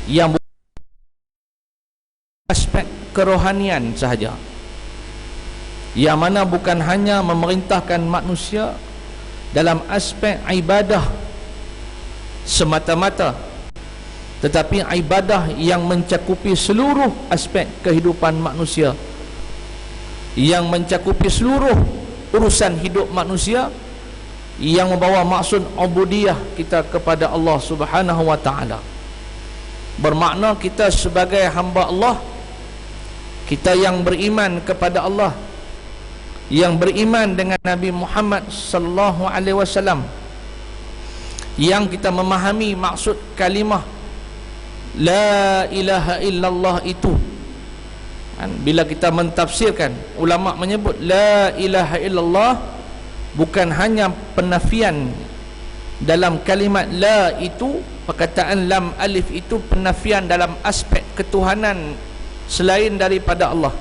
yang aspek kerohanian sahaja, yang mana bukan hanya memerintahkan manusia dalam aspek ibadah semata-mata, tetapi ibadah yang mencakupi seluruh aspek kehidupan manusia, yang mencakupi seluruh urusan hidup manusia, yang membawa maksud ubudiyah kita kepada Allah Subhanahu wa taala. Bermakna kita sebagai hamba Allah, kita yang beriman kepada Allah, yang beriman dengan Nabi Muhammad sallallahu alaihi wasallam, yang kita memahami maksud kalimah la ilaha illallah itu. Bila kita mentafsirkan, ulama menyebut la ilaha illallah bukan hanya penafian dalam kalimat la itu, perkataan lam alif itu penafian dalam aspek ketuhanan selain daripada Allah,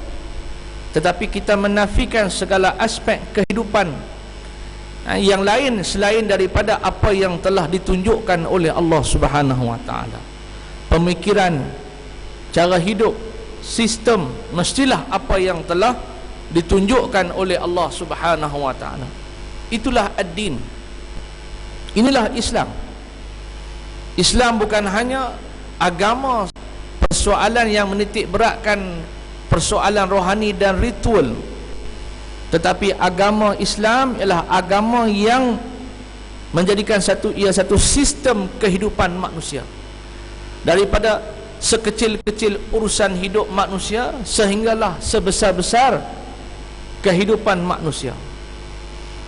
tetapi kita menafikan segala aspek kehidupan yang lain selain daripada apa yang telah ditunjukkan oleh Allah Subhanahu wa taala. Pemikiran, cara hidup, sistem, mestilah apa yang telah ditunjukkan oleh Allah Subhanahu wa taala. Itulah ad-din. Inilah Islam. Islam bukan hanya agama persoalan yang menitik beratkan persoalan rohani dan ritual, tetapi agama Islam ialah agama yang menjadikan satu sistem kehidupan manusia, daripada sekecil-kecil urusan hidup manusia sehinggalah sebesar-besar kehidupan manusia.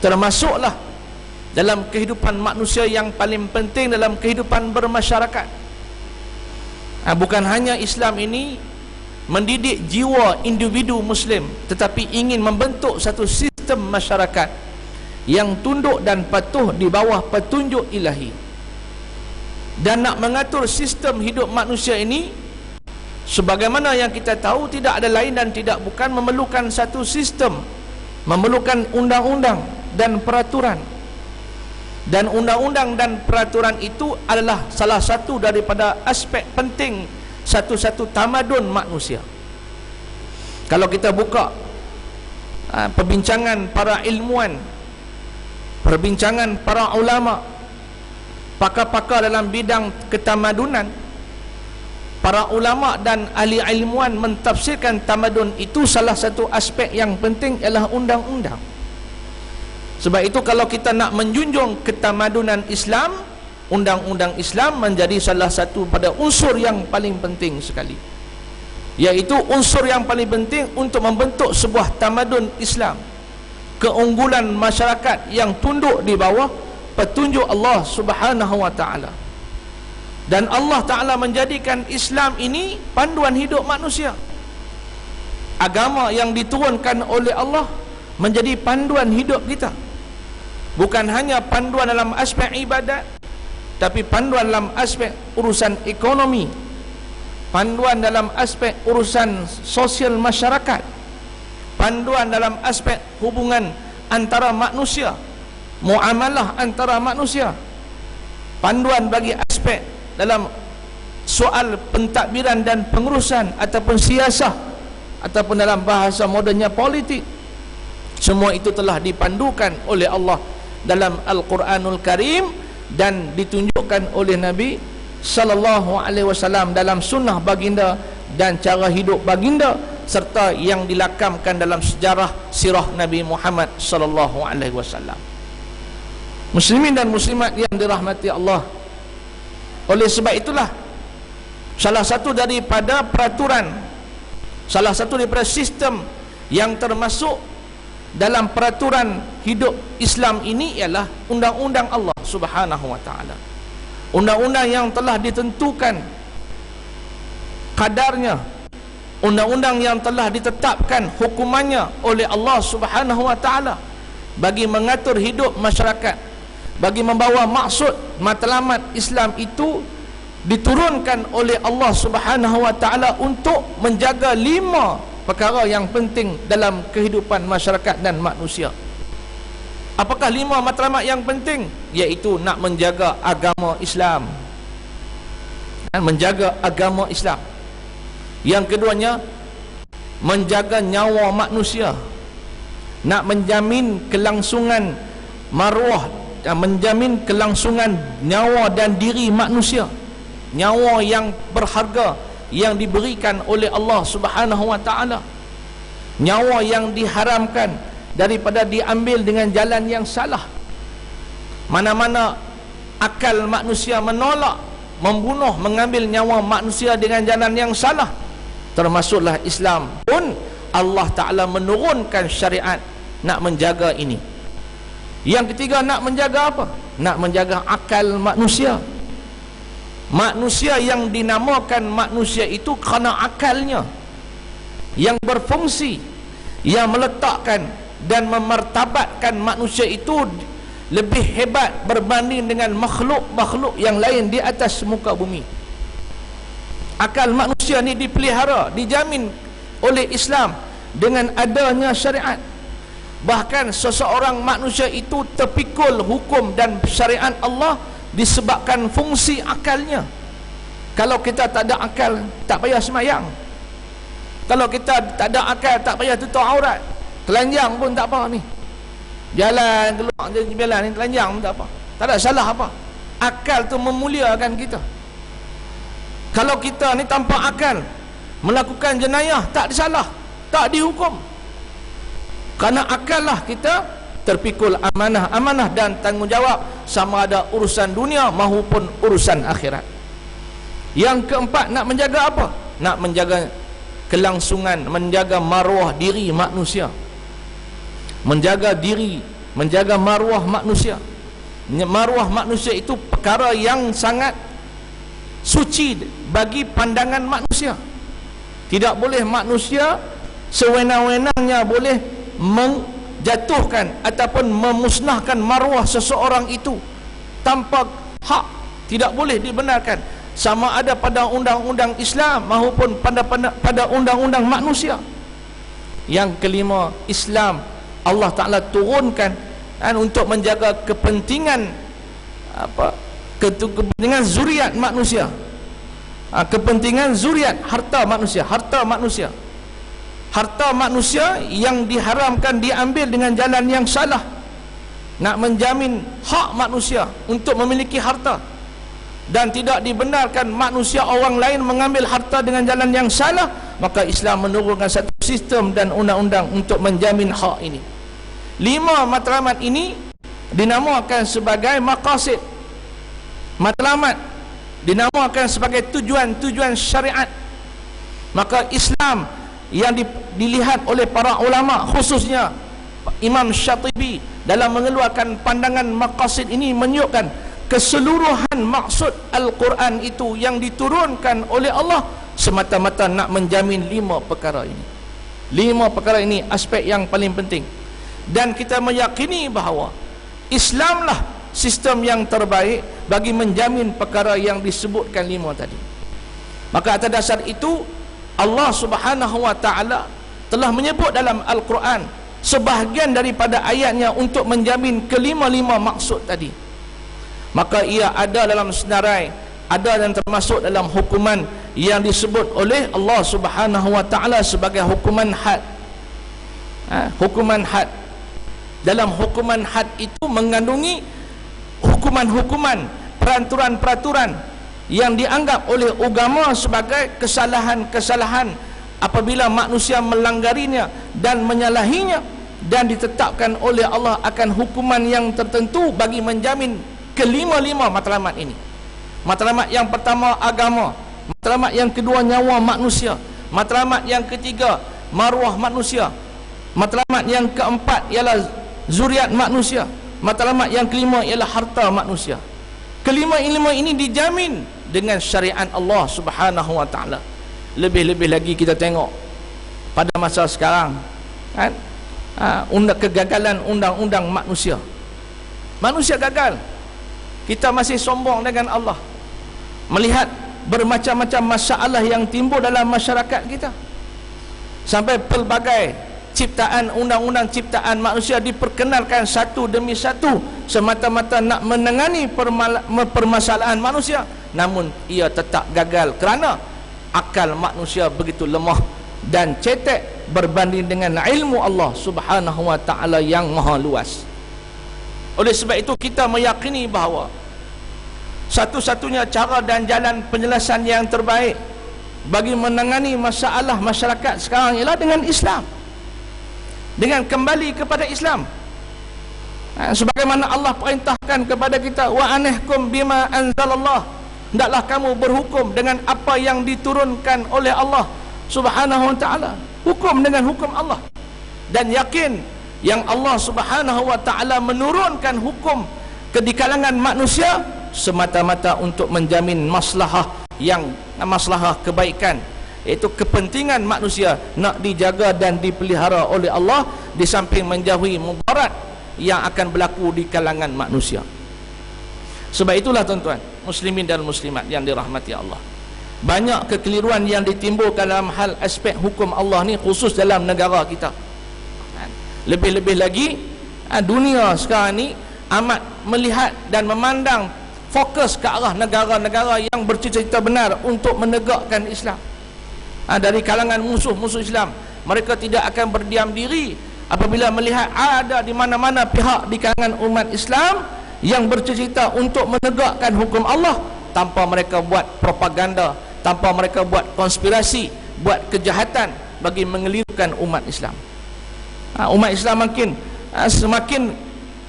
Termasuklah dalam kehidupan manusia yang paling penting dalam kehidupan bermasyarakat. Bukan hanya Islam ini mendidik jiwa individu Muslim, tetapi ingin membentuk satu sistem masyarakat yang tunduk dan patuh di bawah petunjuk ilahi, dan nak mengatur sistem hidup manusia ini sebagaimana yang kita tahu tidak ada lain dan tidak bukan memerlukan satu sistem, memerlukan undang-undang dan peraturan. Dan undang-undang dan peraturan itu adalah salah satu daripada aspek penting satu-satu tamadun manusia. Kalau kita buka perbincangan para ilmuwan, perbincangan para ulama, pakar-pakar dalam bidang ketamadunan, para ulama dan ahli ilmuwan mentafsirkan tamadun itu salah satu aspek yang penting ialah undang-undang. Sebab itu kalau kita nak menjunjung ketamadunan Islam, undang-undang Islam menjadi salah satu pada unsur yang paling penting sekali, iaitu unsur yang paling penting untuk membentuk sebuah tamadun Islam, keunggulan masyarakat yang tunduk di bawah petunjuk Allah Subhanahu wa taala. Dan Allah taala menjadikan Islam ini panduan hidup manusia. Agama yang diturunkan oleh Allah menjadi panduan hidup kita. Bukan hanya panduan dalam aspek ibadat, tapi panduan dalam aspek urusan ekonomi, panduan dalam aspek urusan sosial masyarakat, panduan dalam aspek hubungan antara manusia, muamalah antara manusia, panduan bagi aspek dalam soal pentadbiran dan pengurusan ataupun siasah, ataupun dalam bahasa modennya politik. Semua itu telah dipandukan oleh Allah dalam Al-Quranul Karim dan ditunjukkan oleh Nabi sallallahu alaihi wasallam dalam sunnah baginda dan cara hidup baginda, serta yang dilakamkan dalam sejarah sirah Nabi Muhammad sallallahu alaihi wasallam. Muslimin dan muslimat yang dirahmati Allah, oleh sebab itulah salah satu daripada peraturan, salah satu daripada sistem yang termasuk dalam peraturan hidup Islam ini ialah undang-undang Allah Subhanahu wa taala. Undang-undang yang telah ditentukan kadarnya, undang-undang yang telah ditetapkan hukumannya oleh Allah Subhanahu wa taala bagi mengatur hidup masyarakat, bagi membawa maksud matlamat Islam itu diturunkan oleh Allah Subhanahu wa taala untuk menjaga 5 perkara yang penting dalam kehidupan masyarakat dan manusia. Apakah 5 matlamat yang penting? Iaitu nak menjaga agama Islam. menjaga agama Islam. Yang keduanya, menjaga nyawa manusia, nak menjamin kelangsungan maruah, menjamin kelangsungan nyawa dan diri manusia, nyawa yang berharga yang diberikan oleh Allah Subhanahu wa taala, nyawa yang diharamkan daripada diambil dengan jalan yang salah. Mana-mana akal manusia menolak membunuh, mengambil nyawa manusia dengan jalan yang salah, termasuklah Islam pun Allah Ta'ala menurunkan syariat nak menjaga ini. Yang ketiga, nak menjaga apa? Nak menjaga akal manusia. Manusia yang dinamakan manusia itu kerana akalnya yang berfungsi, yang meletakkan dan memartabatkan manusia itu lebih hebat berbanding dengan makhluk-makhluk yang lain di atas muka bumi. Akal manusia ni dipelihara, dijamin oleh Islam dengan adanya syariat. Bahkan seseorang manusia itu terpikul hukum dan syariat Allah disebabkan fungsi akalnya. Kalau kita tak ada akal, tak payah semayang. Kalau kita tak ada akal, tak payah tutup aurat. Telanjang pun tak apa ni, jalan keluar jalan ni telanjang pun tak apa, tak ada salah apa. Akal tu memuliakan kita. Kalau kita ni tanpa akal melakukan jenayah, tak disalah, tak dihukum. Kerana akal lah kita terpikul amanah dan tanggungjawab, sama ada urusan dunia maupun urusan akhirat. Yang keempat, nak menjaga apa? Nak menjaga kelangsungan, menjaga maruah diri manusia, menjaga diri, menjaga maruah manusia. Maruah manusia itu perkara yang sangat suci bagi pandangan manusia. Tidak boleh manusia sewenang-wenangnya boleh menjatuhkan ataupun memusnahkan maruah seseorang itu tanpa hak. Tidak boleh dibenarkan, sama ada pada undang-undang Islam maupun pada undang-undang manusia. Yang kelima, Islam Allah Ta'ala turunkan untuk menjaga kepentingan kepentingan zuriat manusia, kepentingan zuriat, harta manusia yang diharamkan diambil dengan jalan yang salah. Nak menjamin hak manusia untuk memiliki harta, dan tidak dibenarkan manusia orang lain mengambil harta dengan jalan yang salah, maka Islam menurunkan satu sistem dan undang-undang untuk menjamin hak ini. 5 matlamat ini dinamakan sebagai maqasid. Matlamat dinamakan sebagai tujuan-tujuan syariat. Maka Islam yang dilihat oleh para ulama, khususnya Imam Syatibi, dalam mengeluarkan pandangan maqasid ini menunjukkan keseluruhan maksud Al-Quran itu yang diturunkan oleh Allah semata-mata nak menjamin 5 perkara ini. 5 perkara ini aspek yang paling penting, dan kita meyakini bahawa Islamlah sistem yang terbaik bagi menjamin perkara yang disebutkan 5 tadi. Maka atas dasar itu Allah Subhanahu wa taala telah menyebut dalam Al-Quran sebahagian daripada ayatnya untuk menjamin kelima-lima maksud tadi. Maka ia ada dalam senarai, ada dan termasuk dalam hukuman yang disebut oleh Allah Subhanahu wa taala sebagai hukuman had. Hukuman had. Dalam hukuman had itu mengandungi hukuman-hukuman, peraturan-peraturan yang dianggap oleh agama sebagai kesalahan-kesalahan apabila manusia melanggarinya dan menyalahinya, dan ditetapkan oleh Allah akan hukuman yang tertentu bagi menjamin kelima-lima matlamat ini. Matlamat yang pertama agama, matlamat yang kedua nyawa manusia, matlamat yang ketiga maruah manusia, matlamat yang keempat ialah zuriat manusia, matlamat yang kelima ialah harta manusia. Kelima-lima ini dijamin dengan syariat Allah Subhanahu wa taala. Lebih-lebih lagi kita tengok pada masa sekarang kan, kegagalan undang-undang manusia. Manusia gagal. Kita masih sombong dengan Allah melihat bermacam-macam masalah yang timbul dalam masyarakat kita, sampai pelbagai ciptaan, undang-undang ciptaan manusia diperkenalkan satu demi satu semata-mata nak menangani permasalahan manusia, namun ia tetap gagal kerana akal manusia begitu lemah dan cetek berbanding dengan ilmu Allah Subhanahu wa taala yang maha luas. Oleh sebab itu kita meyakini bahawa satu-satunya cara dan jalan penyelesaian yang terbaik bagi menangani masalah masyarakat sekarang ialah dengan Islam, dengan kembali kepada Islam. Sebagaimana Allah perintahkan kepada kita, wa anihkum bima anzalallah, hendaklah kamu berhukum dengan apa yang diturunkan oleh Allah Subhanahu wa taala, hukum dengan hukum Allah, dan yakin yang Allah Subhanahu wa taala menurunkan hukum ke di kalangan manusia semata-mata untuk menjamin maslahah kebaikan, iaitu kepentingan manusia nak dijaga dan dipelihara oleh Allah, di samping menjauhi mudarat yang akan berlaku di kalangan manusia. Sebab itulah tuan-tuan muslimin dan muslimat yang dirahmati Allah, banyak kekeliruan yang ditimbulkan dalam hal aspek hukum Allah ni, khusus dalam negara kita. Lebih-lebih lagi dunia sekarang ni amat melihat dan memandang fokus ke arah negara-negara yang bercita-cita benar untuk menegakkan Islam. Dari kalangan musuh-musuh Islam, mereka tidak akan berdiam diri apabila melihat ada di mana-mana pihak di kalangan umat Islam yang bercita-cita untuk menegakkan hukum Allah, tanpa mereka buat propaganda, tanpa mereka buat konspirasi, buat kejahatan bagi mengelirukan umat Islam. Umat Islam semakin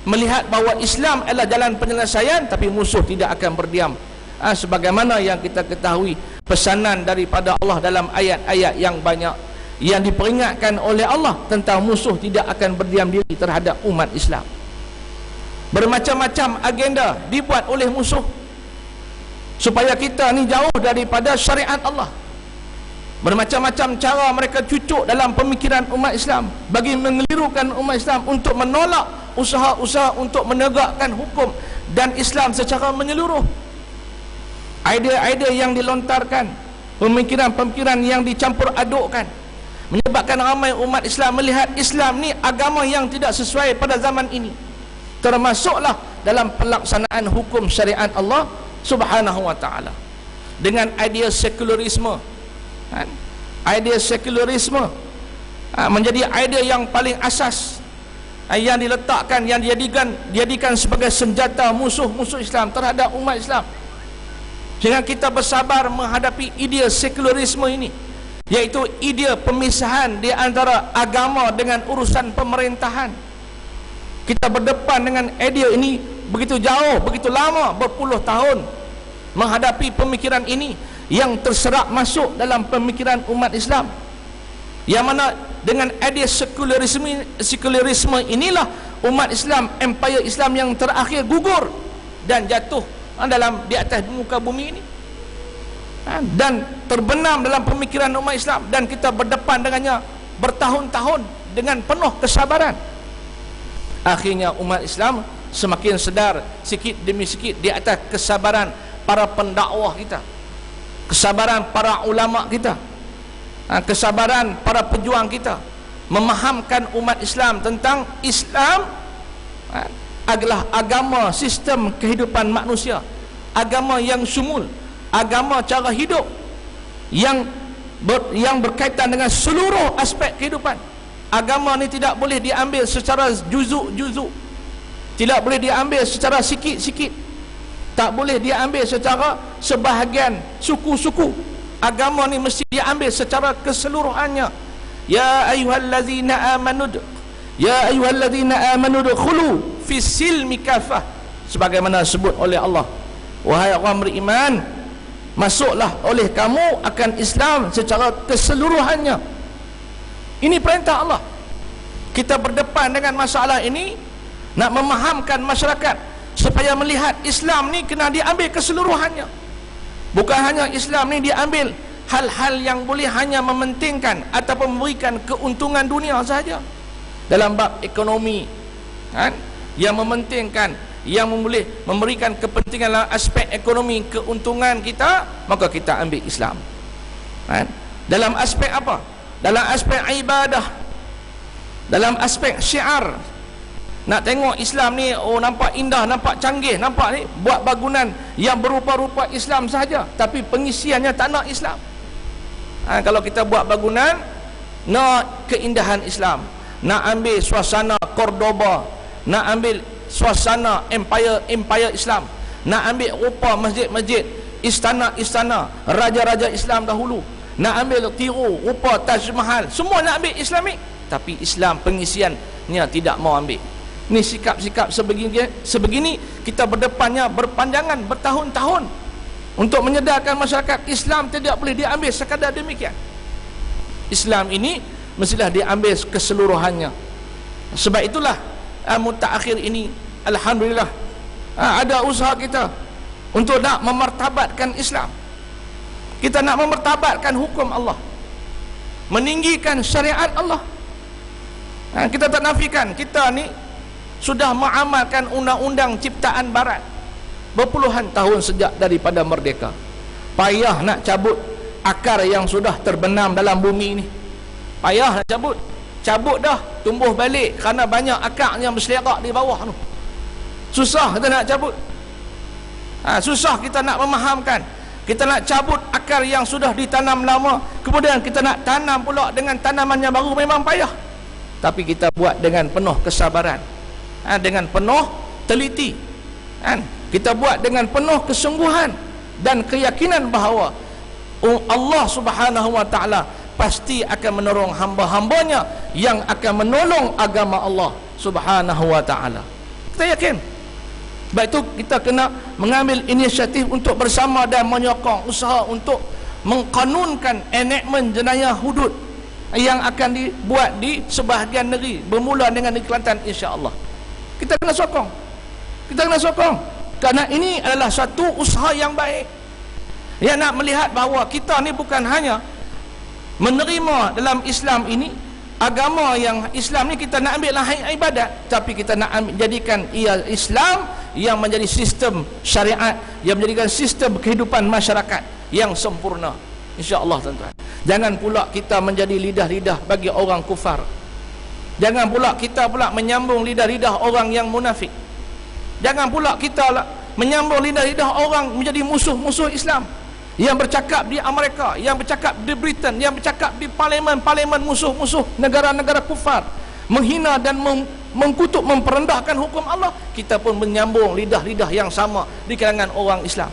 melihat bahawa Islam adalah jalan penyelesaian, tapi musuh tidak akan berdiam. Sebagaimana yang kita ketahui pesanan daripada Allah dalam ayat-ayat yang banyak yang diperingatkan oleh Allah tentang musuh tidak akan berdiam diri terhadap umat Islam. Bermacam-macam agenda dibuat oleh musuh supaya kita ni jauh daripada syariat Allah. Bermacam-macam cara mereka cucuk dalam pemikiran umat Islam bagi mengelirukan umat Islam untuk menolak usaha-usaha untuk menegakkan hukum dan Islam secara menyeluruh. Idea-idea yang dilontarkan, pemikiran-pemikiran yang dicampur adukkan, menyebabkan ramai umat Islam melihat Islam ni agama yang tidak sesuai pada zaman ini, termasuklah dalam pelaksanaan hukum syariat Allah Subhanahu wa taala, dengan idea sekularisme. Idea sekularisme menjadi idea yang paling asas yang diletakkan, yang dijadikan sebagai senjata musuh-musuh Islam terhadap umat Islam, sehingga kita bersabar menghadapi idea sekularisme ini, iaitu idea pemisahan di antara agama dengan urusan pemerintahan. Kita berdepan dengan idea ini begitu jauh, begitu lama, berpuluh tahun menghadapi pemikiran ini yang terserap masuk dalam pemikiran umat Islam, yang mana dengan idea sekularisme inilah umat Islam, empire Islam yang terakhir gugur dan jatuh di atas muka bumi ini, dan terbenam dalam pemikiran umat Islam, dan kita berdepan dengannya bertahun-tahun dengan penuh kesabaran. Akhirnya umat Islam semakin sedar sikit demi sikit di atas kesabaran para pendakwah kita, kesabaran para ulama kita, kesabaran para pejuang kita, memahamkan umat Islam tentang Islam adalah agama sistem kehidupan manusia, agama yang syumul, agama cara hidup yang berkaitan dengan seluruh aspek kehidupan. Agama ni tidak boleh diambil secara juzuk-juzuk, tidak boleh diambil secara sikit-sikit, tak boleh diambil secara sebahagian suku-suku. Agama ni mesti diambil secara keseluruhannya. Ya ayyuhallazina amanu dukhulu fi silmi kafah, sebagaimana sebut oleh Allah, wahai orang beriman, masuklah oleh kamu akan Islam secara keseluruhannya. Ini perintah Allah. Kita berdepan dengan masalah ini, nak memahamkan masyarakat supaya melihat Islam ni kena diambil keseluruhannya. Bukan hanya Islam ni diambil hal-hal yang boleh hanya mementingkan ataupun memberikan keuntungan dunia sahaja. Dalam bab ekonomi, yang mementingkan, yang boleh memberikan kepentingan dalam aspek ekonomi, keuntungan kita, maka kita ambil Islam. Dalam aspek apa? Dalam aspek ibadah, dalam aspek syiar, Nak tengok Islam ni, oh nampak indah, nampak canggih, nampak ni buat bangunan yang berupa-rupa Islam sahaja, tapi pengisiannya tak nak Islam. Kalau kita buat bangunan nak keindahan Islam, nak ambil suasana Cordoba, nak ambil suasana empire Islam, nak ambil rupa masjid-masjid, istana-istana raja-raja Islam dahulu, nak ambil tiru rupa Taj Mahal, semua nak ambil Islamik, tapi Islam pengisiannya tidak mau ambil. Ni sikap-sikap sebegini kita berdepannya berpanjangan bertahun-tahun untuk menyedarkan masyarakat Islam tidak boleh diambil sekadar demikian. Islam ini mestilah diambil keseluruhannya. Sebab itulah mutaakhir ini alhamdulillah ada usaha kita untuk nak memartabatkan Islam. Kita nak memartabatkan hukum Allah, meninggikan syariat Allah. Kita tak nafikan kita ni sudah mengamalkan undang-undang ciptaan barat berpuluhan tahun sejak daripada merdeka. Payah nak cabut akar yang sudah terbenam dalam bumi ni. Payah nak cabut dah, tumbuh balik kerana banyak akar yang berselerak di bawah tu. Susah kita nak cabut. Susah kita nak memahamkan. Kita nak cabut akar yang sudah ditanam lama, kemudian kita nak tanam pula dengan tanaman yang baru, memang payah. Tapi kita buat dengan penuh kesabaran, dengan penuh teliti, kita buat dengan penuh kesungguhan dan keyakinan bahawa Allah Subhanahu wa ta'ala pasti akan menolong hamba-hambanya yang akan menolong agama Allah Subhanahu wa ta'ala. Kita yakin. Sebab itu kita kena mengambil inisiatif untuk bersama dan menyokong usaha untuk mengkanunkan enactment jenayah hudud yang akan dibuat di sebahagian negeri bermula dengan di Kelantan, insya-Allah. Kita kena sokong. Kita kena sokong. Kerana ini adalah satu usaha yang baik. Yang nak melihat bahawa kita ni bukan hanya menerima dalam Islam ini, agama yang Islam ni kita nak ambil lah ibadat, tapi kita nak jadikan ia Islam yang menjadi sistem syariat, yang menjadikan sistem kehidupan masyarakat yang sempurna, insya-Allah tuan-tuan. Jangan pula kita menjadi lidah-lidah bagi orang kufar. Jangan pula kita menyambung lidah-lidah orang yang munafik. Jangan pula kita menyambung lidah-lidah orang menjadi musuh-musuh Islam, yang bercakap di Amerika, yang bercakap di Britain, yang bercakap di parlimen musuh-musuh negara-negara kufar, menghina dan mengkutuk, memperendahkan hukum Allah. Kita pun menyambung lidah-lidah yang sama di kalangan orang Islam.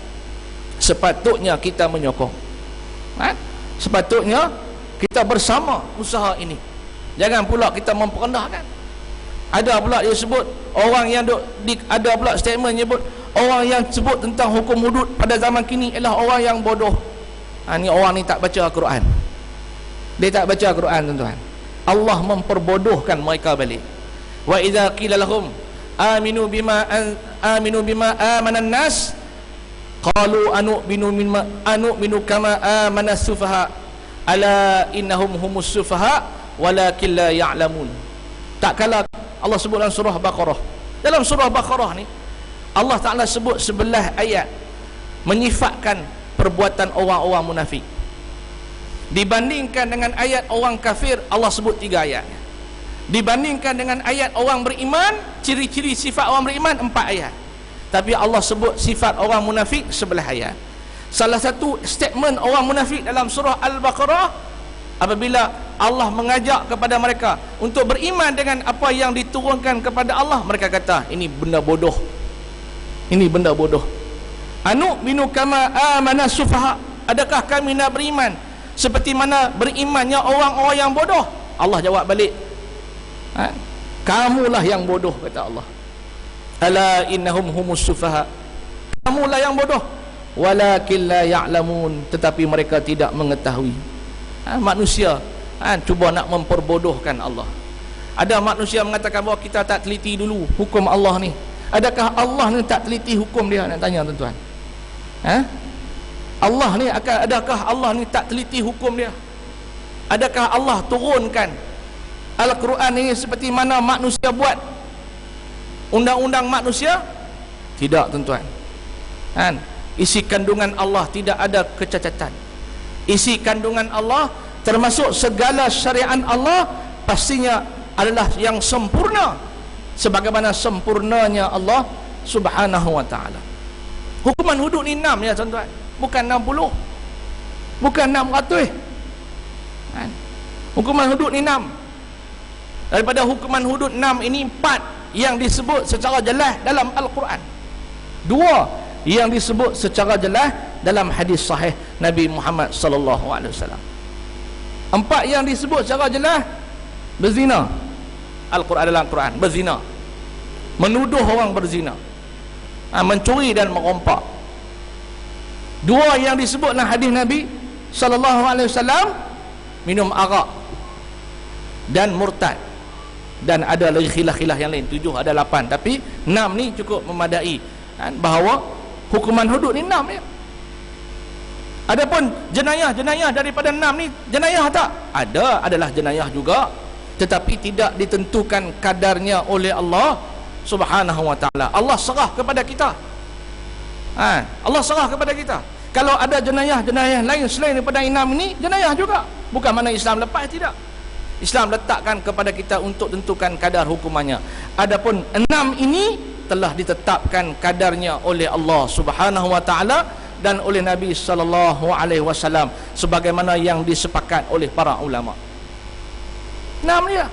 Sepatutnya kita menyokong, sepatutnya kita bersama usaha ini. Jangan pula kita memperendahkan. Ada pula dia sebut orang yang ada pula statement nyebut orang yang sebut tentang hukum hudud pada zaman kini ialah orang yang bodoh. Ni orang ni tak baca Al-Quran. Dia tak baca Al-Quran, tuan-tuan. Allah memperbodohkan mereka balik. Wa idza qila lahum aminu bima amana an-nas qalu anu'minu kama amana as-sufaha ala innahum humus sufaha walakin la ya'lamun. Tak kala Allah sebut dalam surah Baqarah. Dalam surah Baqarah ni Allah Ta'ala sebut 11 ayat menyifatkan perbuatan orang-orang munafik. Dibandingkan dengan ayat orang kafir, Allah sebut 3 ayat. Dibandingkan dengan ayat orang beriman, ciri-ciri sifat orang beriman 4 ayat. Tapi Allah sebut sifat orang munafik 11 ayat. Salah satu statement orang munafik dalam surah Al-Baqarah, apabila Allah mengajak kepada mereka untuk beriman dengan apa yang diturunkan kepada Allah, mereka kata ini benda bodoh. Ini benda bodoh. Anu'minu kama amana sufaha. Adakah kami nak beriman seperti mana berimannya orang-orang yang bodoh? Allah jawab balik, kamulah yang bodoh, kata Allah. Ala innahum humus sufaha. Kamulah yang bodoh. Walakin la ya'lamun. Tetapi mereka tidak mengetahui. Manusia cuba nak memperbodohkan Allah. Ada manusia mengatakan bahawa kita tak teliti dulu hukum Allah ni. Adakah Allah ni tak teliti hukum dia? Nak tanya tuan-tuan. Allah ni adakah Allah ni tak teliti hukum dia? Adakah Allah turunkan Al-Quran ini seperti mana manusia buat undang-undang manusia? Tidak, tuan-tuan. Isi kandungan Allah tidak ada kecacatan. Isi kandungan Allah termasuk segala syariat Allah pastinya adalah yang sempurna, sebagaimana sempurnanya Allah Subhanahu wa taala. Hukuman hudud ni 6 ya tuan-tuan, bukan 60, bukan 600 kan? Hukuman hudud ni 6. Daripada hukuman hudud 6 ini 4 yang disebut secara jelas dalam Al-Quran, 2 yang disebut secara jelas dalam hadis sahih Nabi Muhammad sallallahu alaihi wasallam. 4 yang disebut secara jelas: berzina, Al-Quran dalam Al-Quran, berzina, menuduh orang berzina, mencuri dan merompak. 2 yang disebut dalam hadis Nabi sallallahu alaihi wasallam: minum arak dan murtad. Dan ada lagi khilaf-khilaf yang lain, 7 ada 8, tapi 6 ni cukup memadai kan, bahawa hukuman hudud ni 6 ya. Adapun jenayah daripada 6 ni, jenayah tak? Ada, adalah jenayah juga, tetapi tidak ditentukan kadarnya oleh Allah Subhanahu wa taala. Allah serah kepada kita. Allah serah kepada kita. Kalau ada jenayah lain selain daripada 6 ini, jenayah juga. Bukan mana Islam lepas, tidak. Islam letakkan kepada kita untuk tentukan kadar hukumannya. Adapun 6 ini telah ditetapkan kadarnya oleh Allah Subhanahu wa taala dan oleh Nabi sallallahu alaihi wasallam sebagaimana yang disepakat oleh para ulama. 6 dia.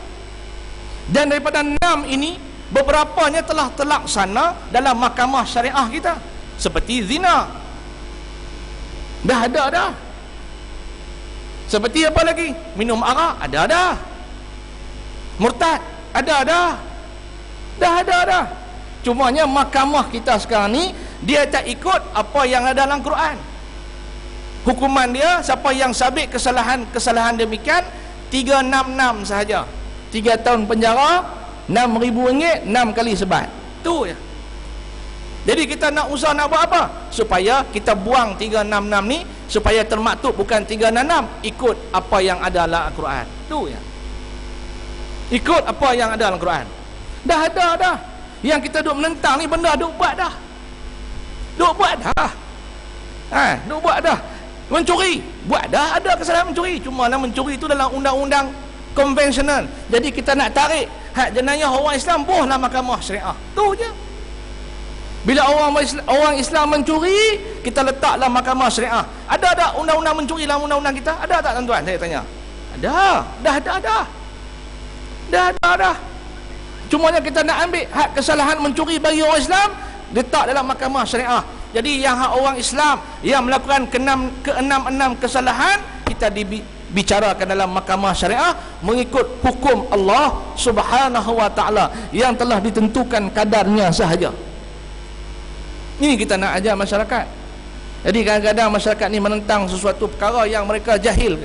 Dan daripada 6 ini, beberapanya telah terlaksana dalam mahkamah syariah kita. Seperti zina, dah ada dah. Seperti apa lagi? Minum arak, ada dah. Murtad, ada dah. Dah ada dah. Cumanya mahkamah kita sekarang ni, dia tak ikut apa yang ada dalam Quran. Hukuman dia, siapa yang sabit kesalahan demikian, 366 sahaja. 3 tahun penjara, RM6,000, 6 kali sebat. Tu je. Jadi kita nak usaha nak buat apa? Supaya kita buang 366 ni, supaya termaktub bukan 366, ikut apa yang ada dalam Al-Quran. Tu je. Ikut apa yang ada dalam Al-Quran. Dah ada dah. Yang kita duk menentang ni benda duk buat dah. Duk buat dah. Duk buat dah. Mencuri, buat dah, ada kesalahan mencuri. Cuma lah mencuri itu dalam undang-undang konvensional. Jadi kita nak tarik hak jenayah orang Islam, bohlah mahkamah syariah. Tu je. Bila orang Islam mencuri, kita letaklah mahkamah syariah. Ada tak undang-undang mencuri dalam undang-undang kita? Ada tak tuan-tuan? Saya tanya. Ada. Dah ada. Dah ada. Cumanya kita nak ambil hak kesalahan mencuri bagi orang Islam, letak dalam mahkamah syariah. Jadi yang hak orang Islam yang melakukan ke-6 kesalahan, kita dibicarakan dalam mahkamah syariah mengikut hukum Allah Subhanahu wa taala yang telah ditentukan kadarnya sahaja. Ini kita nak ajar masyarakat. Jadi kadang-kadang masyarakat ni menentang sesuatu perkara yang mereka jahil.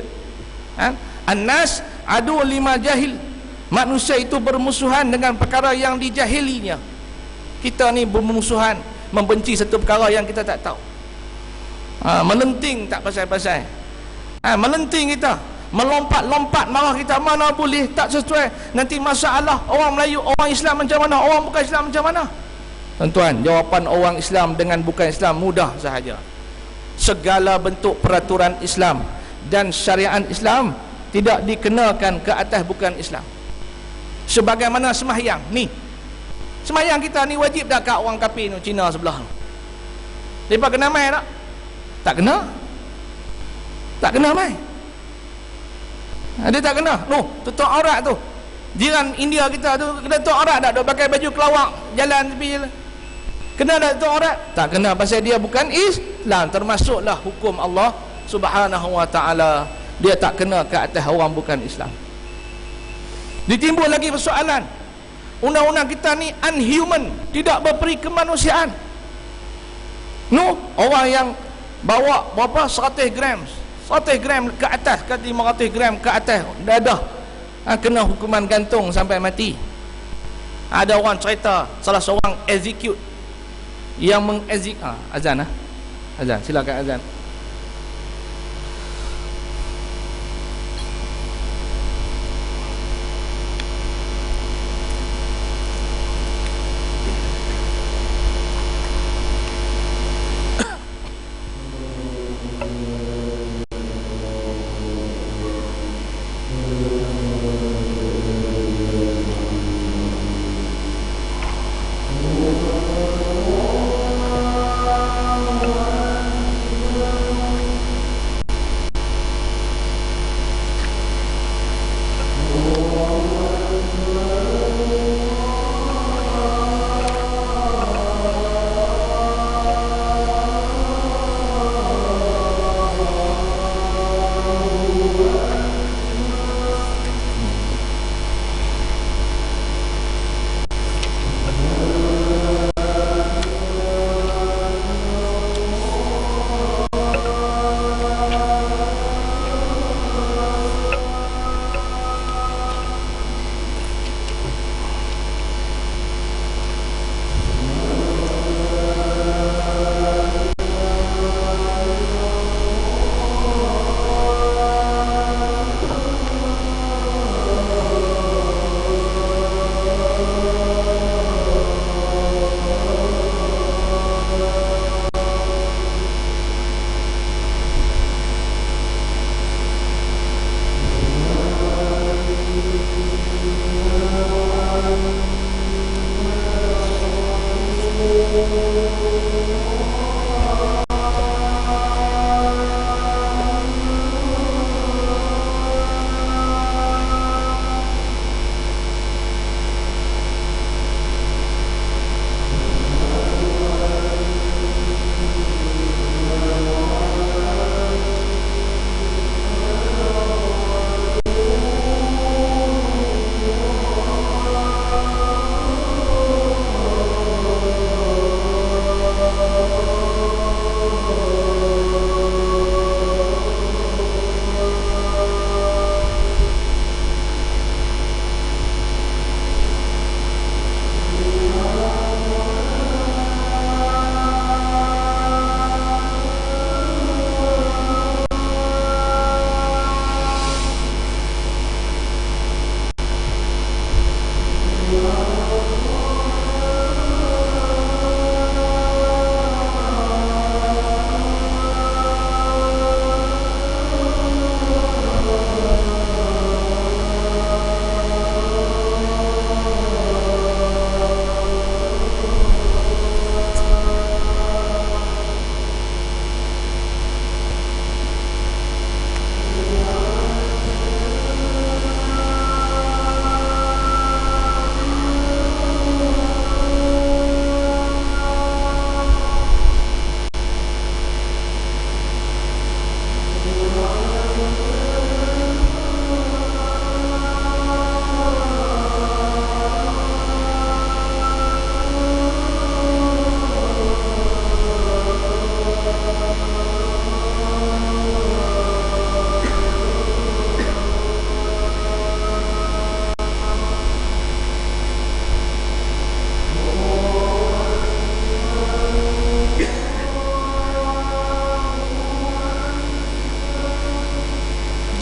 An-nas adu lima jahil. Manusia itu bermusuhan dengan perkara yang dijahilinya. Kita ni bermusuhan, membenci satu perkara yang kita tak tahu. Melenting tak pasal-pasal. Melenting kita, melompat-lompat marah kita, mana boleh, tak sesuai. Nanti masalah orang Melayu, orang Islam macam mana, orang bukan Islam macam mana? Tuan-tuan, jawapan orang Islam dengan bukan Islam mudah sahaja. Segala bentuk peraturan Islam dan syariat Islam tidak dikenakan ke atas bukan Islam. Sebagaimana semahyang ni, semahyang kita ni wajib tak kat orang kafir ni, Cina sebelah ni? Mereka kena mai tak? Tak kena. Tak kena mai. Dia tak kena. Tutup aurat tu. Jiran India kita tu kena tutup aurat tak? Dia pakai baju kelawak jalan tepi jalan. Kena tak tutup aurat? Tak kena, pasal dia bukan Islam. Termasuklah hukum Allah Subhanahu wa taala. Dia tak kena ke atas orang bukan Islam. Ditimbul lagi persoalan, undang-undang kita ni unhuman, tidak berperi kemanusiaan. Orang yang bawa berapa 100 gram ke atas, ke 500 gram ke atas dadah, kena hukuman gantung sampai mati. Ada orang cerita salah seorang execute yang azan silakan azan.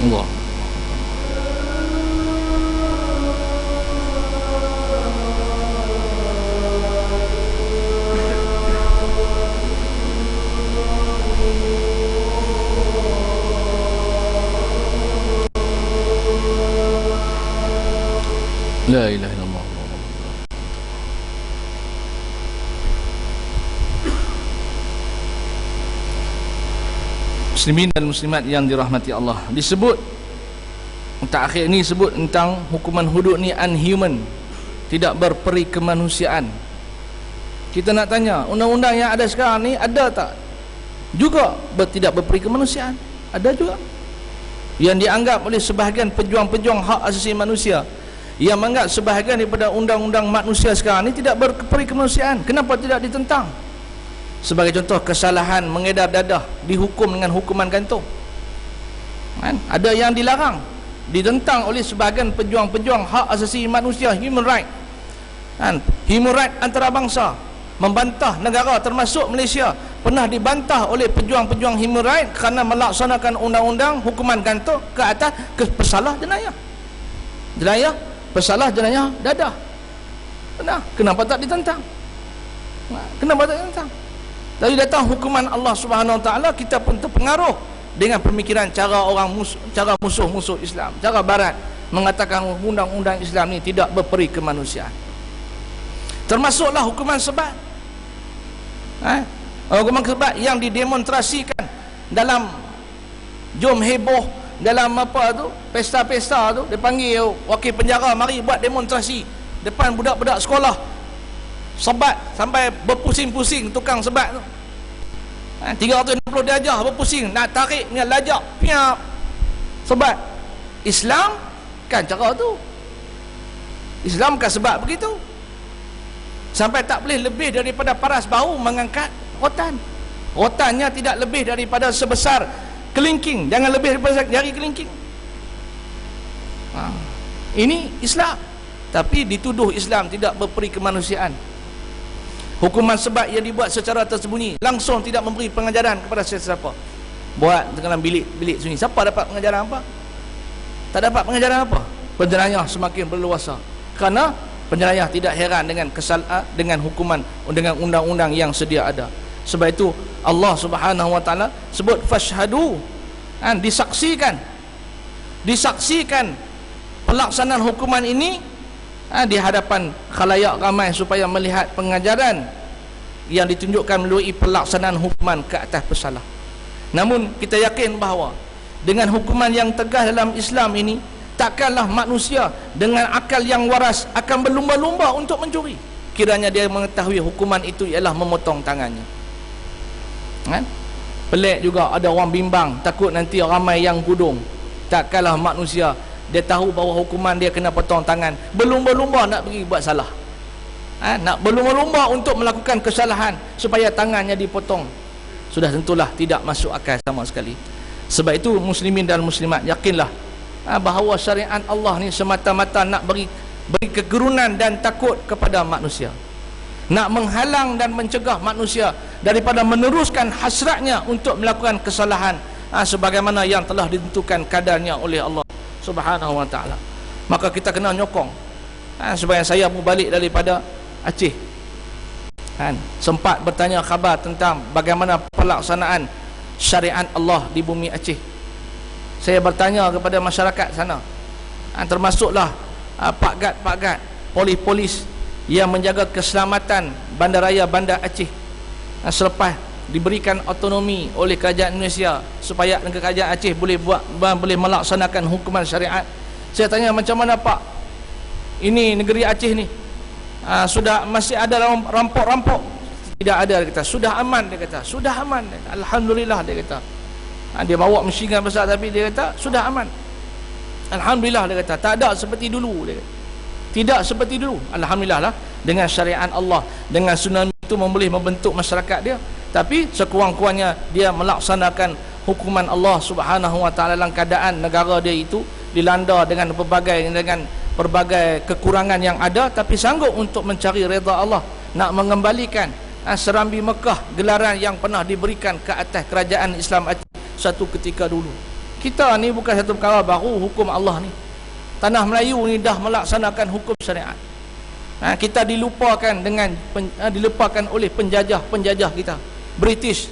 Allah. La ilaha illallah. Muslimin dan muslimat yang dirahmati Allah, disebut terakhir ni sebut tentang hukuman hudud ni unhuman, tidak berperi kemanusiaan. Kita nak tanya, undang-undang yang ada sekarang ni ada tak juga tidak berperi kemanusiaan? Ada juga yang dianggap oleh sebahagian pejuang-pejuang hak asasi manusia, yang menganggap sebahagian daripada undang-undang manusia sekarang ni tidak berperi kemanusiaan. Kenapa tidak ditentang? Sebagai contoh, kesalahan mengedar dadah dihukum dengan hukuman gantung, kan? Ada yang dilarang, ditentang oleh sebahagian pejuang-pejuang hak asasi manusia, human right, kan? Human right antarabangsa membantah negara termasuk Malaysia pernah dibantah oleh pejuang-pejuang human right kerana melaksanakan undang-undang hukuman gantung ke atas pesalah jenayah pesalah jenayah dadah. Kenapa tak ditentang? Kenapa tak ditentang? Tadi datang hukuman Allah Subhanahu Wa Taala, kita pun terpengaruh dengan pemikiran cara musuh-musuh Islam, cara barat mengatakan undang-undang Islam ni tidak berperi kemanusiaan. Termasuklah hukuman sebat. Hukuman sebat yang didemonstrasikan dalam jom heboh, dalam apa tu, pesta-pesta tu, dia panggil wakil penjara mari buat demonstrasi depan budak-budak sekolah, sebat sampai berpusing-pusing tukang sebat tu. 360 darjah berpusing, nak tarik dengan lajak piap sebat. Islam kan cara tu, Islam kan sebat begitu, sampai tak boleh lebih daripada paras bahu mengangkat rotannya tidak lebih daripada sebesar kelingking, jangan lebih daripada jari kelingking. Ini Islam, tapi dituduh Islam tidak berperi kemanusiaan. Hukuman sebat yang dibuat secara tersembunyi, langsung tidak memberi pengajaran kepada sesiapa. Buat dalam bilik sunyi, siapa dapat pengajaran apa? Tak dapat pengajaran apa? Penjenayah semakin berleluasa, kerana penjenayah tidak heran dengan hukuman, dengan undang-undang yang sedia ada. Sebab itu Allah Subhanahu Wa Taala sebut fashhadu, disaksikan pelaksanaan hukuman ini di hadapan khalayak ramai supaya melihat pengajaran yang ditunjukkan melalui pelaksanaan hukuman ke atas pesalah. Namun kita yakin bahawa dengan hukuman yang tegas dalam Islam ini, takkanlah manusia dengan akal yang waras akan berlumba-lumba untuk mencuri, kiranya dia mengetahui hukuman itu ialah memotong tangannya. Kan? Pelik juga ada orang bimbang, takut nanti ramai yang gudung. Takkanlah manusia dia tahu bahawa hukuman dia kena potong tangan, berlumba-lumba nak pergi buat salah, nak berlumba-lumba untuk melakukan kesalahan supaya tangannya dipotong. Sudah tentulah tidak masuk akal sama sekali. Sebab itu muslimin dan muslimat, yakinlah bahawa syariat Allah ni semata-mata nak beri kegerunan dan takut kepada manusia, nak menghalang dan mencegah manusia daripada meneruskan hasratnya untuk melakukan kesalahan sebagaimana yang telah ditentukan kadarnya oleh Allah Subhanahu Wa Taala. Maka kita kena nyokong. Sebenarnya saya mau balik daripada Aceh, sempat bertanya khabar tentang bagaimana pelaksanaan syariat Allah di bumi Aceh. Saya bertanya kepada masyarakat sana, termasuklah Pak Gad, polis-polis yang menjaga keselamatan bandaraya Bandar Aceh selepas diberikan autonomi oleh kerajaan Indonesia supaya kerajaan Aceh boleh melaksanakan hukuman syariat. Saya tanya, macam mana Pak, ini negeri Aceh ni sudah masih ada rampok-rampok? Tidak ada, dia kata. Sudah aman, dia kata. Sudah aman, dia kata. Alhamdulillah, dia kata. Dia bawa mesin besar tapi dia kata sudah aman. Alhamdulillah, dia kata. Tak ada seperti dulu, dia kata. Tidak seperti dulu. Alhamdulillah lah, dengan syariat Allah, dengan tsunami itu boleh membentuk masyarakat dia. Tapi sekurang-kurangnya dia melaksanakan hukuman Allah Subhanahu Wa Taala dalam keadaan negara dia itu dilanda dengan berbagai kekurangan yang ada, tapi sanggup untuk mencari redha Allah, nak mengembalikan serambi Mekah, gelaran yang pernah diberikan ke atas kerajaan Islam Aceh satu ketika dulu. Kita ni bukan satu perkara baru hukum Allah ni. Tanah Melayu ni dah melaksanakan hukum syariat. Kita dilupakan dilupakan oleh penjajah kita. British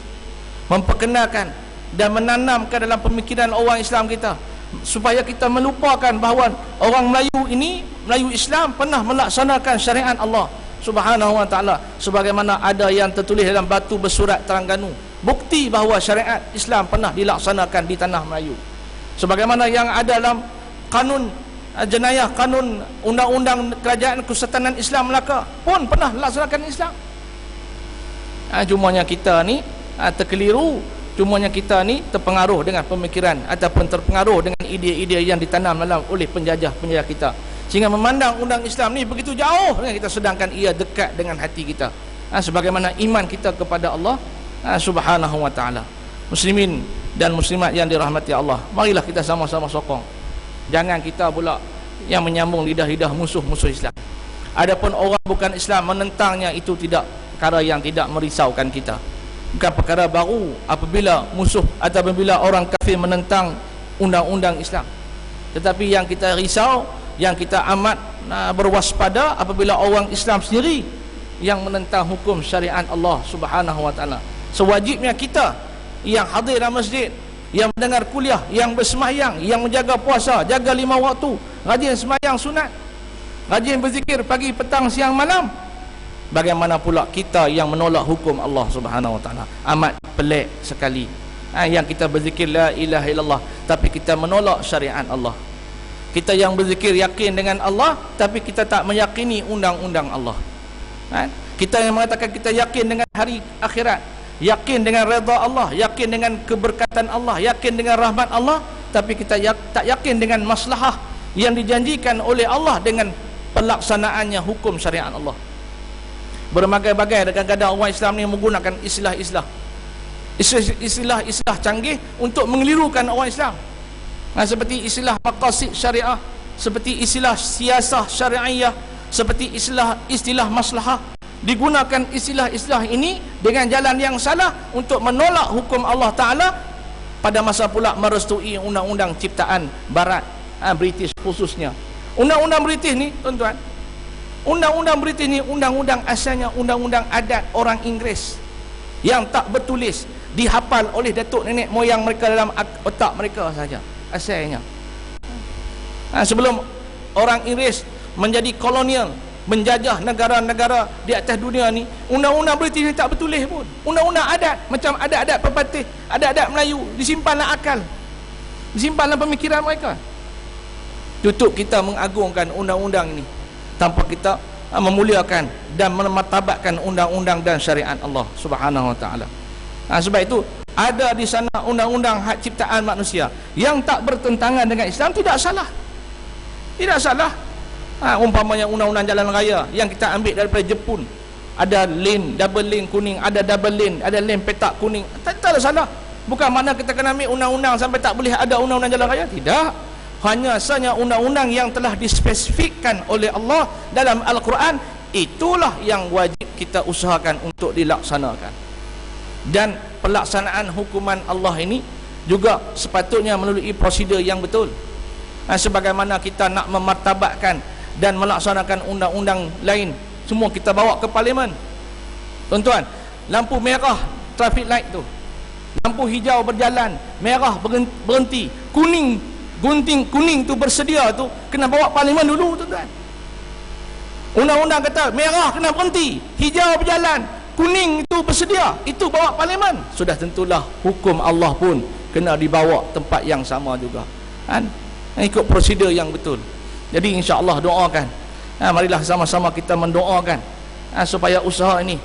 memperkenalkan dan menanamkan dalam pemikiran orang Islam kita supaya kita melupakan bahawa orang Melayu ini, Melayu Islam, pernah melaksanakan syariat Allah Subhanahu wa ta'ala, sebagaimana ada yang tertulis dalam batu bersurat Terengganu, bukti bahawa syariat Islam pernah dilaksanakan di tanah Melayu. Sebagaimana yang ada dalam kanun jenayah, kanun undang-undang kerajaan Kesultanan Islam Melaka pun pernah dilaksanakan Islam. Cumanya kita ni terkeliru, cumanya kita ni terpengaruh dengan pemikiran ataupun terpengaruh dengan ide-ide yang ditanam dalam oleh penjajah-penjajah kita, sehingga memandang undang Islam ni begitu jauh dengan kita, sedangkan ia dekat dengan hati kita. Sebagaimana iman kita kepada Allah Subhanahu wa ta'ala. Muslimin dan muslimat yang dirahmati Allah, marilah kita sama-sama sokong, jangan kita pula yang menyambung lidah-lidah musuh-musuh Islam. Adapun orang bukan Islam menentangnya, itu tidak perkara yang tidak merisaukan kita, bukan perkara baru apabila musuh atau apabila orang kafir menentang undang-undang Islam. Tetapi yang kita risau, yang kita amat berwaspada apabila orang Islam sendiri yang menentang hukum syariat Allah Subhanahu wa ta'ala. Sewajibnya kita yang hadir dalam masjid, yang mendengar kuliah, yang bersemayang, yang menjaga puasa, jaga 5 waktu, rajin semayang sunat, rajin berzikir pagi, petang, siang, malam. Bagaimana pula kita yang menolak hukum Allah Subhanahu wa ta'ala? Amat pelik sekali. Yang kita berzikir la ilaha illallah, tapi kita menolak syariat Allah. Kita yang berzikir yakin dengan Allah, tapi kita tak meyakini undang-undang Allah. Kita yang mengatakan kita yakin dengan hari akhirat, yakin dengan redha Allah, yakin dengan keberkatan Allah, yakin dengan rahmat Allah, tapi kita tak yakin dengan maslahah yang dijanjikan oleh Allah dengan pelaksanaannya hukum syariat Allah. Berbagai-bagai kadang-kadang orang Islam ni menggunakan istilah-istilah canggih untuk mengelirukan orang Islam. Seperti istilah maqasid syariah, seperti istilah siasah syariah, seperti istilah maslahah. Digunakan istilah-istilah ini dengan jalan yang salah untuk menolak hukum Allah Ta'ala, pada masa pula merestui undang-undang ciptaan Barat, British khususnya. Undang-undang British ni, tuan-tuan, undang-undang British ni undang-undang asalnya undang-undang adat orang Inggeris yang tak bertulis, dihafal oleh datuk nenek moyang mereka dalam otak mereka saja asalnya. Sebelum orang Inggeris menjadi kolonial, menjajah negara-negara di atas dunia ni, undang-undang British ni tak bertulis pun. Undang-undang adat, macam adat-adat pepatih, adat-adat Melayu, disimpanlah akal, disimpanlah pemikiran mereka. Tutup kita mengagungkan undang-undang ini tanpa kita memuliakan dan memartabatkan undang-undang dan syariat Allah Subhanahu wa ta'ala. Sebab itu ada di sana undang-undang hak ciptaan manusia yang tak bertentangan dengan Islam, tidak salah. Tidak salah. Umpamanya undang-undang jalan raya yang kita ambil daripada Jepun, ada lane, double lane kuning, ada double lane, ada lane petak kuning, tak ada salah. Bukan makna kita kena ambil undang-undang sampai tak boleh ada undang-undang jalan raya, tidak. Hanya saja undang-undang yang telah dispesifikkan oleh Allah dalam Al-Quran, itulah yang wajib kita usahakan untuk dilaksanakan. Dan pelaksanaan hukuman Allah ini juga sepatutnya melalui prosedur yang betul. Sebagaimana kita nak memartabatkan dan melaksanakan undang-undang lain, semua kita bawa ke parlimen. Tuan-tuan, lampu merah traffic light tu, lampu hijau berjalan, merah berhenti, kuning, gunting kuning tu bersedia tu, kena bawa parlimen dulu, tuan-tuan. Undang-undang kata merah kena berhenti, hijau berjalan, kuning itu bersedia, itu bawa parlimen. Sudah tentulah hukum Allah pun kena dibawa tempat yang sama juga, ikut prosedur yang betul. Jadi insya-Allah doakan, marilah sama-sama kita mendoakan supaya usaha ini,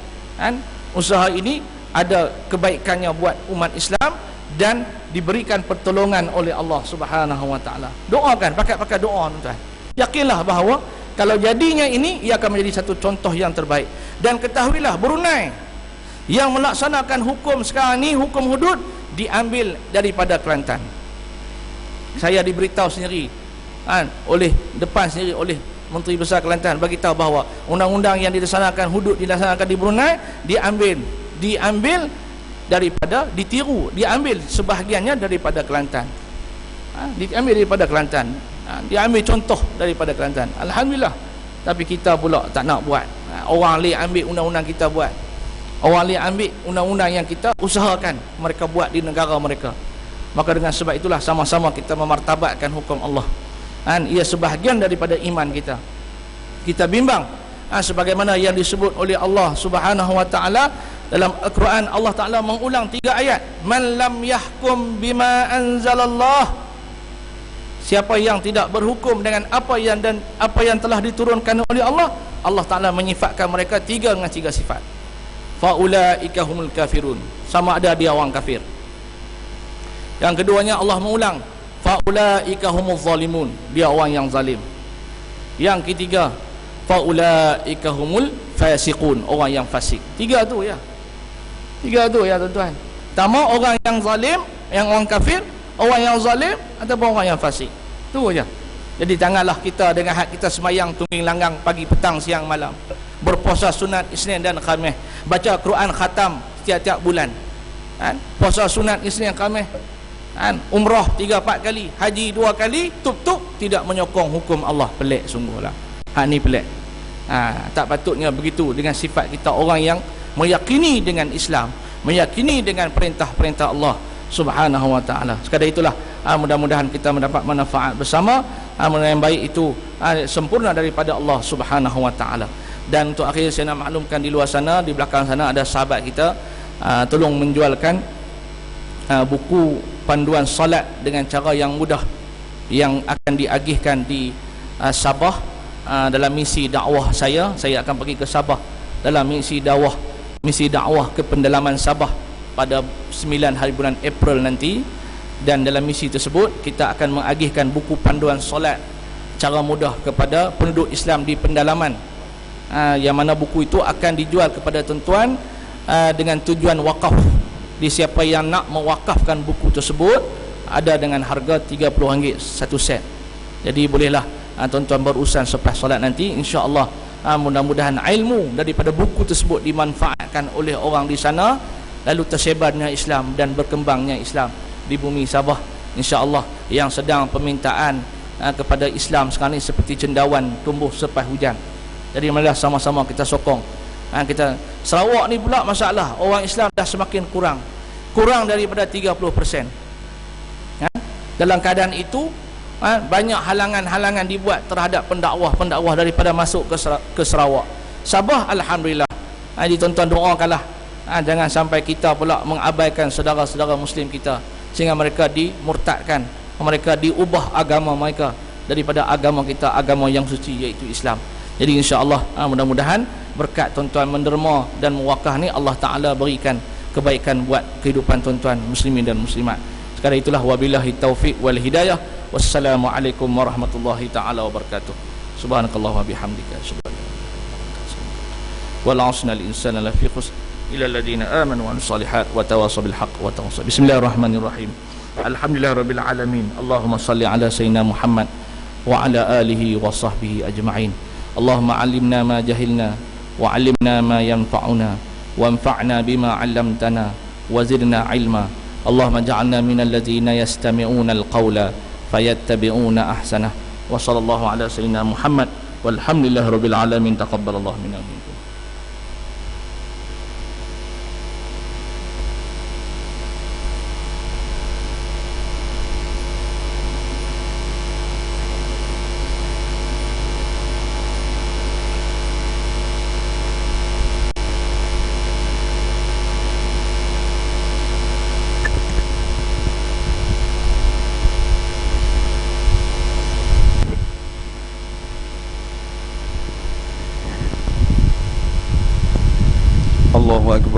usaha ini ada kebaikannya buat umat Islam dan diberikan pertolongan oleh Allah Subhanahu wa ta'ala. Doakan, pakai doa, tuan-tuan. Yakinlah bahawa kalau jadinya ini, ia akan menjadi satu contoh yang terbaik. Dan ketahuilah, Brunei yang melaksanakan hukum sekarang ni, hukum hudud, diambil daripada Kelantan. Saya diberitahu sendiri oleh oleh Menteri Besar Kelantan, bagi tahu bahawa undang-undang yang dilaksanakan hudud dilaksanakan di Brunei diambil daripada, diambil sebahagiannya daripada Kelantan. Diambil daripada Kelantan, diambil contoh daripada Kelantan. Alhamdulillah. Tapi kita pula tak nak buat. Orang lain ambil undang-undang kita buat. Orang lain ambil undang-undang yang kita usahakan mereka buat di negara mereka. Maka dengan sebab itulah sama-sama kita memartabatkan hukum Allah. Ia sebahagian daripada iman kita. Kita bimbang sebagaimana yang disebut oleh Allah Subhanahu wa taala dalam Al-Quran. Allah Taala mengulang 3 ayat. Man lam yahkum bima anzalallah. Siapa yang tidak berhukum dengan apa yang telah diturunkan oleh Allah, Allah Taala menyifatkan mereka dengan 3 sifat. Faulaika humul kafirun. Sama ada dia orang kafir. Yang keduanya Allah mengulang, faulaika humuz zalimun. Dia orang yang zalim. Yang ketiga, faulaika humul fasiqun. Orang yang fasik. 3 tu ya. 3 tu ya tuan-tuan. Pertama orang yang zalim, yang orang kafir, orang yang zalim ataupun orang yang fasik. Tu aja. Jadi janganlah kita dengan hak kita semayang tungging langgang pagi petang siang malam, berpuasa sunat Isnin dan Khamis, baca Quran khatam setiap bulan, puasa sunat Isnin Khamis, umrah 3-4 kali, haji 2 kali, tup-tup tidak menyokong hukum Allah. Pelik sungguhlah. Hak ni pelik. Tak patutnya begitu dengan sifat kita orang yang meyakini dengan Islam, meyakini dengan perintah-perintah Allah Subhanahu wa taala. Sekadar itulah mudah-mudahan kita mendapat manfaat bersama. Yang baik itu sempurna daripada Allah Subhanahu wa taala. Dan untuk akhir saya nak maklumkan di luar sana, di belakang sana ada sahabat kita tolong menjualkan buku panduan solat dengan cara yang mudah yang akan diagihkan di Sabah dalam misi dakwah saya akan pergi ke Sabah dalam misi dakwah ke pendalaman Sabah pada 9 hari bulan April nanti. Dan dalam misi tersebut kita akan mengagihkan buku panduan solat cara mudah kepada penduduk Islam di pendalaman, yang mana buku itu akan dijual kepada tuan-tuan dengan tujuan wakaf. Di siapa yang nak mewakafkan buku tersebut ada dengan harga RM30 satu set. Jadi bolehlah tuan-tuan berurusan selepas solat nanti, insya-Allah. Mudah-mudahan ilmu daripada buku tersebut dimanfaatkan oleh orang di sana, lalu tersebarnya Islam dan berkembangnya Islam di bumi Sabah, insya-Allah, yang sedang permintaan kepada Islam sekarang ni seperti cendawan tumbuh selepas hujan. Jadi marilah sama-sama kita sokong. Kita Sarawak ni pula masalah orang Islam dah semakin kurang daripada 30%. Dalam keadaan itu banyak halangan-halangan dibuat terhadap pendakwah daripada masuk ke Sarawak. Sabah alhamdulillah. Jadi tuan-tuan doakanlah jangan sampai kita pula mengabaikan saudara-saudara muslim kita sehingga mereka dimurtadkan, mereka diubah agama mereka daripada agama kita, agama yang suci iaitu Islam. Jadi insya-Allah mudah-mudahan berkat tuan-tuan menderma dan mewakaf ni Allah Taala berikan kebaikan buat kehidupan tuan-tuan muslimin dan muslimat. Sekadar itulah, wabillahi taufiq wal hidayah. Wassalamualaikum warahmatullahi taala wabarakatuh. Subhanakallah wa bihamdika asyhadu an la ilaha illa anta wal 'asnal insana lafi khusr ila alladziina aamanu wa 'amilus shalihaat wa tawassaw bil haqq wa tawassaw. Bismillahirrahmanirrahim. Alhamdulillahirabbil alamin. Allahumma shalli ala sayyidina Muhammad wa ala alihi wa sahbihi ajma'in. Allahumma 'allimna ma jahilna wa 'allimna ma yanfa'una wanfa'na bima 'allamtana wa zidna 'ilma. Allahumma ja'alna minal ladzina yastami'una al-qawla fayattabi'una ahsanah. Wa sallallahu ala sayyidina Muhammad walhamdulillahirabbil alamin. Taqabbalallahu minna wa minkum.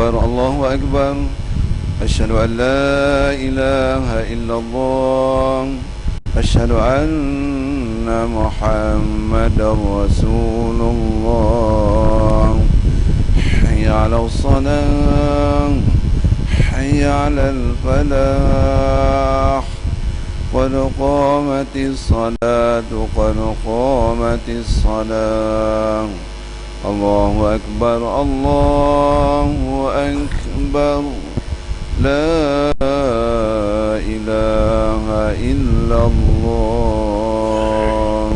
Allahu Akbar. Asyhadu an la ilaha illallah. Asyhadu anna Muhammadar Rasulullah. Hayya 'alas salah, hayya 'alal falah. Qad qamatis salatu, qad qamatis salah. Allahu Akbar, Allahu Akbar. La إله إلا الله.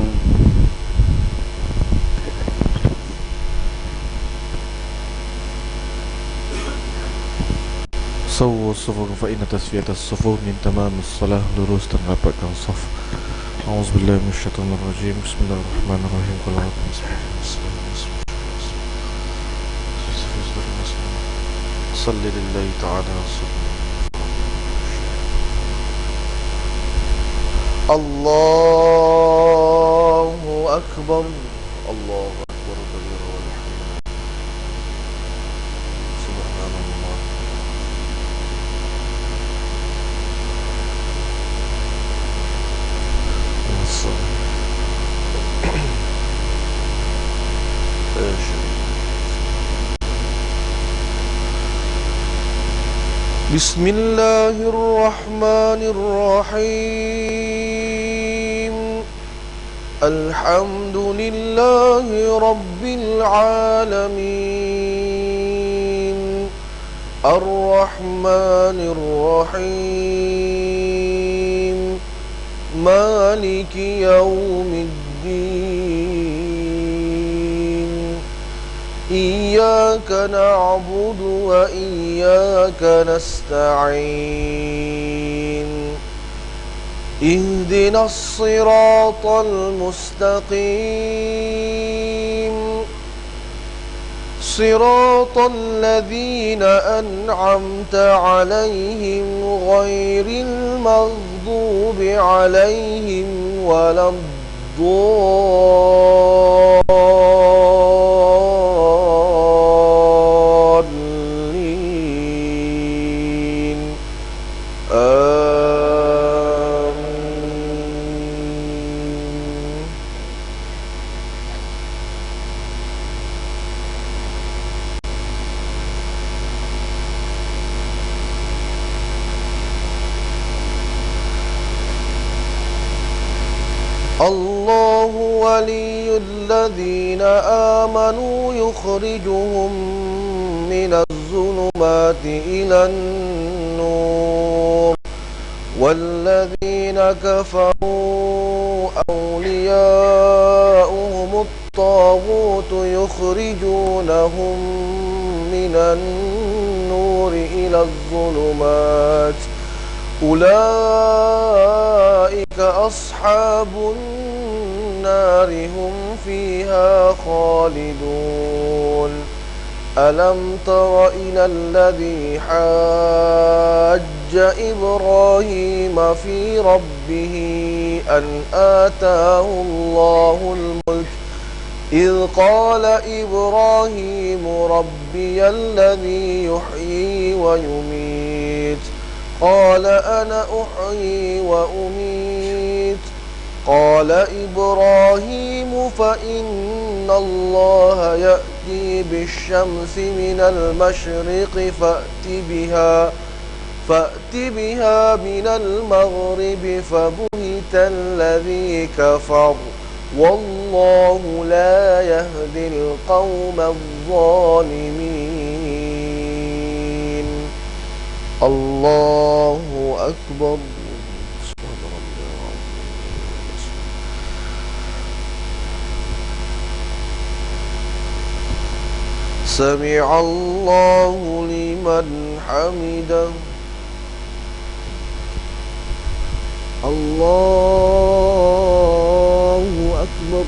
Sawwu sufukum fa inna tasfiyatas sufuf min tamamis salah. Lurus dan rapatkan saf. A'udzubillahi minasyaitonir rajim. Bismillahirrahmanirrahim. Qul a'udzu bismillahirrahmanirrahim. Salli lillahi ta'ala Allahu Akbar. Allahu Akbar kabira walhamdulillah. Subhanallah. Bismillahirrahmanirrahim. Alhamdulillahi Rabbil Alamin. Ar-Rahmanir Rahim. Maliki Yawmiddin. Iyyaka na'budu wa iyyaka nasta'in. Ihdinas siratal mustaqim. Siratal ladzina an'amta 'alaihim ghairil maghdubi 'alaihim waladdallin. Allahu waliyyul ladzina amanu yukhrijuhum minaz zulumati ilan nur walladzina kafaru awliya'uhumut taghutu yukhrijunahum minan nuri ilaz zulumat. Ulaika ashabun nari hum fiha khalidun. Alam tara ila alladhi hajja Ibrahim fi rabbih an ataahu Allahul mulk إذ قال إبراهيم ربي الذي يحيي ويميت قال أنا أحيي وأميت قال إبراهيم فإن الله يأتي بالشمس من المشرق فأت بها من المغرب فبهت الذي كفر والله لا يهدي القوم الظالمين. الله أكبر. سمع الله لمن حمده. الله أكبر.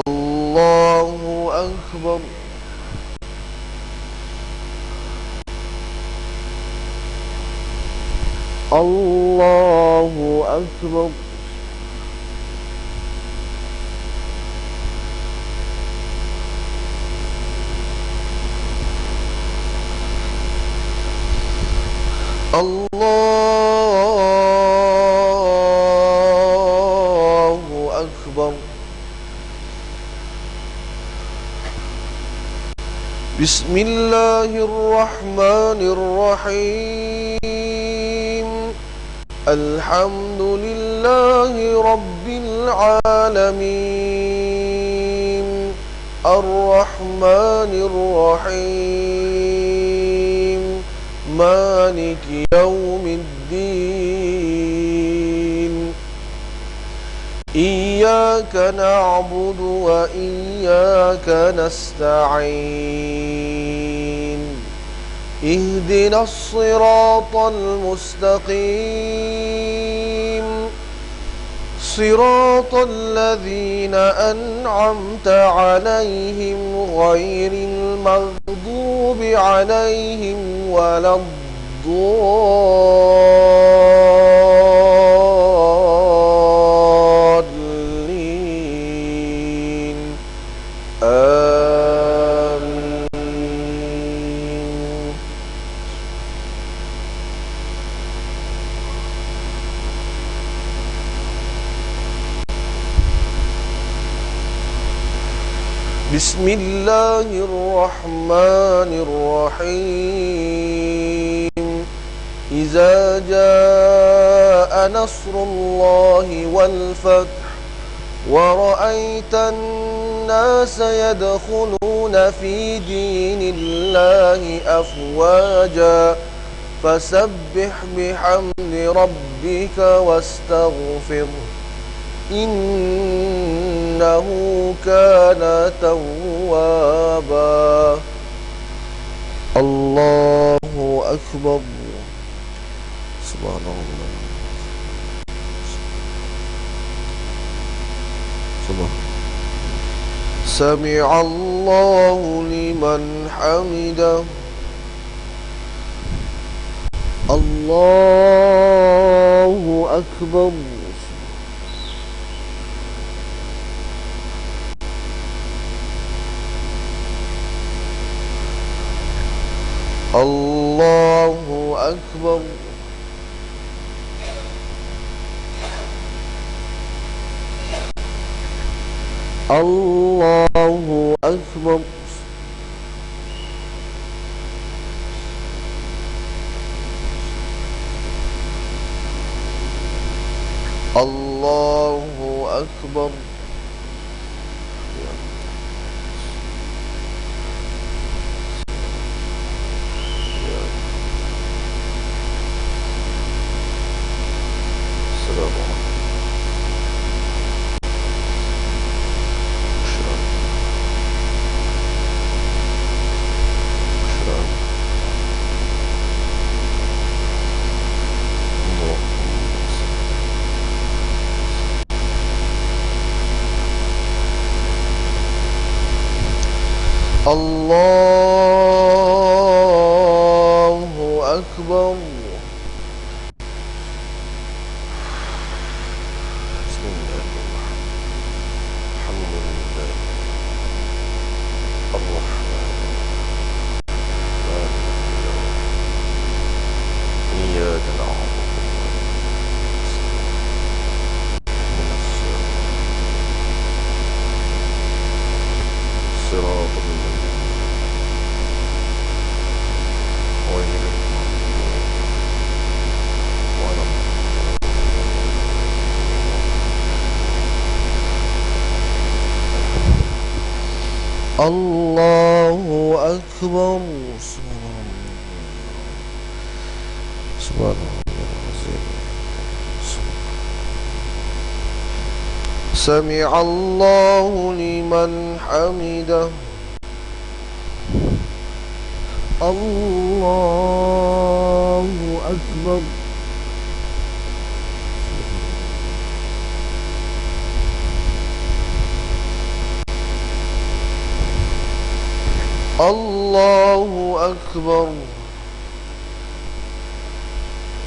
الله أكبر. الله أكبر. الله أكبر. بسم الله الرحمن الرحيم. الحمد لله رب العالمين. الرحمن الرحيم مالك يوم الدين إياك نعبد وإياك نستعين اهدنا الصراط المستقيم صراط الذين أنعمت عليهم غير المغضوب عليهم ولا الضالين آمين. بسم الله الرحمن الرحيم إذا جاء نصر الله والفتح ورأيت الناس يدخلون في دين الله أفواجا فسبح بحمد ربك واستغفره إنه كان توابا. الله أكبر. سبحان الله. سمع الله لمن حمده. الله أكبر. الله أكبر. الله أكبر. الله أكبر. الله أكبر. بسم الله الحمد لله الرحمن إياك نعبد صراط الله أكبر. سبحان الله. سمع الله لمن حمده. الله أكبر. الله أكبر.